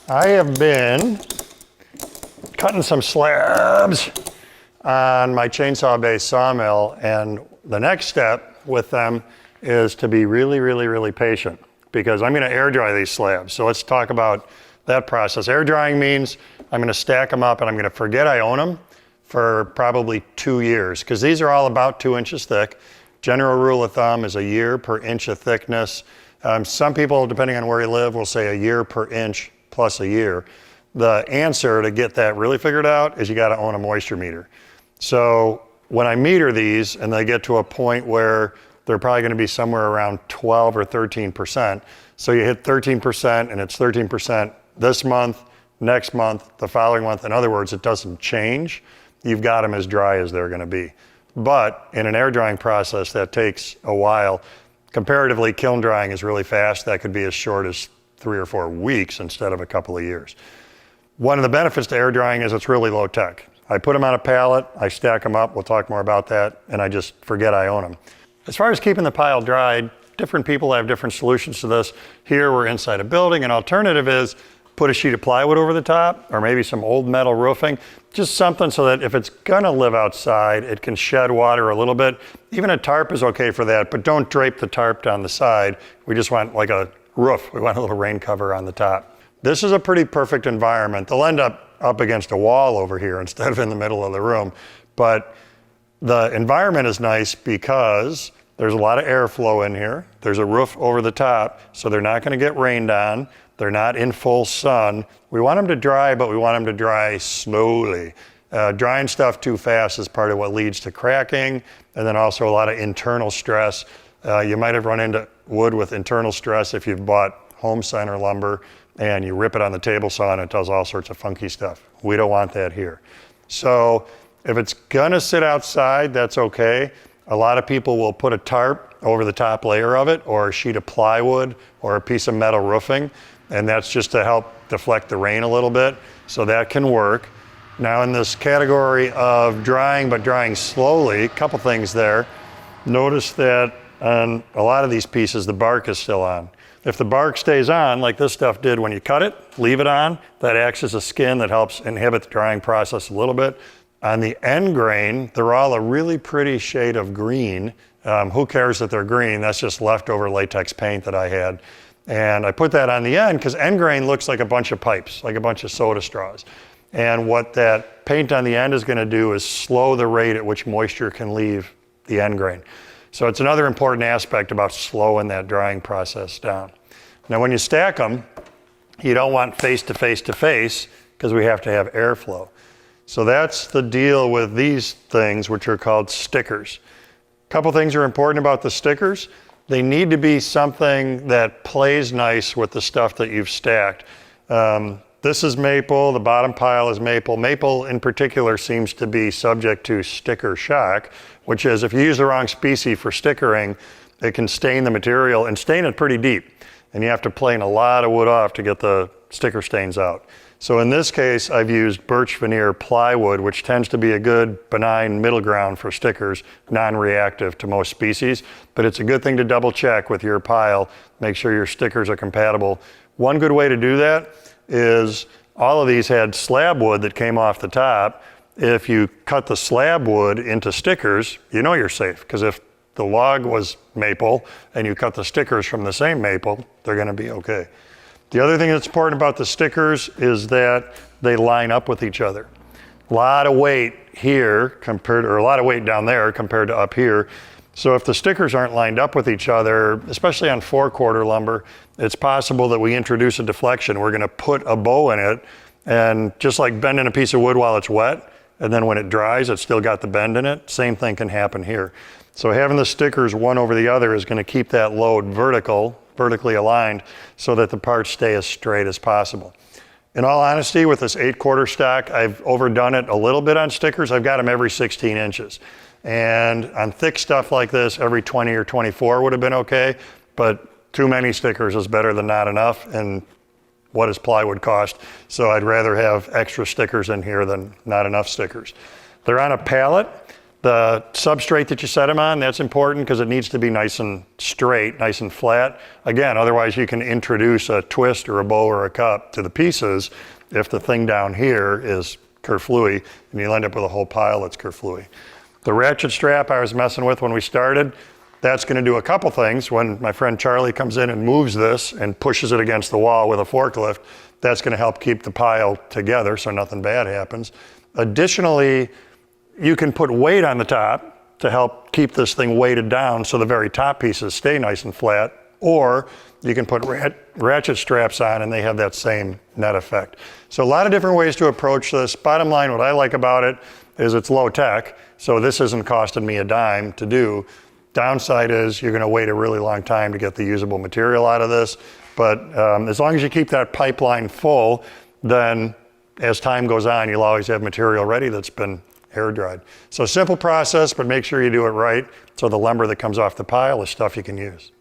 I have been cutting some slabs on my chainsaw-based sawmill, and the next step with them is to be really, really, really patient, because I'm gonna air dry these slabs. So let's talk about that process. Air drying means I'm gonna stack them up and I'm gonna forget I own them for probably 2 years, because these are all about 2 inches thick. General rule of thumb is a year per inch of thickness. Some people, depending on where you live, will say a year per inch plus a year. The answer to get that really figured out is you gotta own a moisture meter. So when I meter these and they get to a point where they're probably gonna be somewhere around 12 or 13%. So you hit 13% and it's 13% this month, next month, the following month. In other words, it doesn't change. You've got them as dry as they're gonna be. But in an air drying process, that takes a while. Comparatively, kiln drying is really fast. That could be as short as 3 or 4 weeks instead of a couple of years. One of the benefits to air drying is it's really low tech. I put them on a pallet, I stack them up, we'll talk more about that, and I just forget I own them. As far as keeping the pile dried, different people have different solutions to this. Here we're inside a building. An alternative is put a sheet of plywood over the top, or maybe some old metal roofing, just something so that if it's gonna live outside, it can shed water a little bit. Even a tarp is okay for that, but don't drape the tarp down the side. We just want like a roof. We want a little rain cover on the top. This is a pretty perfect environment. They'll end up against a wall over here instead of in the middle of the room. But the environment is nice because there's a lot of airflow in here. There's a roof over the top, so they're not gonna get rained on. They're not in full sun. We want them to dry, but we want them to dry slowly. Drying stuff too fast is part of what leads to cracking, and then also a lot of internal stress. You might have run into wood with internal stress if you've bought home center lumber and you rip it on the table saw and it does all sorts of funky stuff. We don't want that here. So if it's gonna sit outside, that's okay. A lot of people will put a tarp over the top layer of it, or a sheet of plywood, or a piece of metal roofing, and that's just to help deflect the rain a little bit, so that can work. Now in this category of drying, but drying slowly, a couple things there. Notice that on a lot of these pieces, the bark is still on. If the bark stays on, like this stuff did when you cut it, leave it on, that acts as a skin that helps inhibit the drying process a little bit. On the end grain, they're all a really pretty shade of green. Who cares that they're green? That's just leftover latex paint that I had. And I put that on the end because end grain looks like a bunch of pipes, like a bunch of soda straws. And what that paint on the end is gonna do is slow the rate at which moisture can leave the end grain. So it's another important aspect about slowing that drying process down. Now when you stack them, you don't want face to face to face because we have to have airflow. So that's the deal with these things, which are called stickers. A couple things are important about the stickers. They need to be something that plays nice with the stuff that you've stacked. This is maple, the bottom pile is maple. Maple in particular seems to be subject to sticker shock, which is if you use the wrong species for stickering, it can stain the material and stain it pretty deep. And you have to plane a lot of wood off to get the sticker stains out. So in this case, I've used birch veneer plywood, which tends to be a good benign middle ground for stickers, non-reactive to most species, but it's a good thing to double check with your pile, make sure your stickers are compatible. One good way to do that is all of these had slab wood that came off the top. If you cut the slab wood into stickers, you know you're safe, because if the log was maple and you cut the stickers from the same maple, they're gonna be okay. The other thing that's important about the stickers is that they line up with each other. A lot of weight here compared, or a lot of weight down there compared to up here. So if the stickers aren't lined up with each other, especially on 4/4 lumber, it's possible that we introduce a deflection. We're gonna put a bow in it and just like bending a piece of wood while it's wet, and then when it dries, it's still got the bend in it. Same thing can happen here. So having the stickers one over the other is gonna keep that load vertically aligned so that the parts stay as straight as possible. In all honesty, with this 8/4 stock, I've overdone it a little bit on stickers. I've got them every 16 inches. And on thick stuff like this, every 20 or 24 would have been okay, but too many stickers is better than not enough, and what does plywood cost? So I'd rather have extra stickers in here than not enough stickers. They're on a pallet. The substrate that you set them on, that's important because it needs to be nice and straight, nice and flat. Again, otherwise you can introduce a twist or a bow or a cup to the pieces if the thing down here is kerflooey, and you'll end up with a whole pile that's kerflooey. The ratchet strap I was messing with when we started, that's going to do a couple things. When my friend Charlie comes in and moves this and pushes it against the wall with a forklift, that's going to help keep the pile together so nothing bad happens. Additionally, you can put weight on the top to help keep this thing weighted down so the very top pieces stay nice and flat, or you can put ratchet straps on and they have that same net effect. So a lot of different ways to approach this. Bottom line, what I like about it is it's low tech, so this isn't costing me a dime to do. Downside is you're gonna wait a really long time to get the usable material out of this, but as long as you keep that pipeline full, then as time goes on, you'll always have material ready that's been air dried. So simple process, but make sure you do it right so the lumber that comes off the pile is stuff you can use.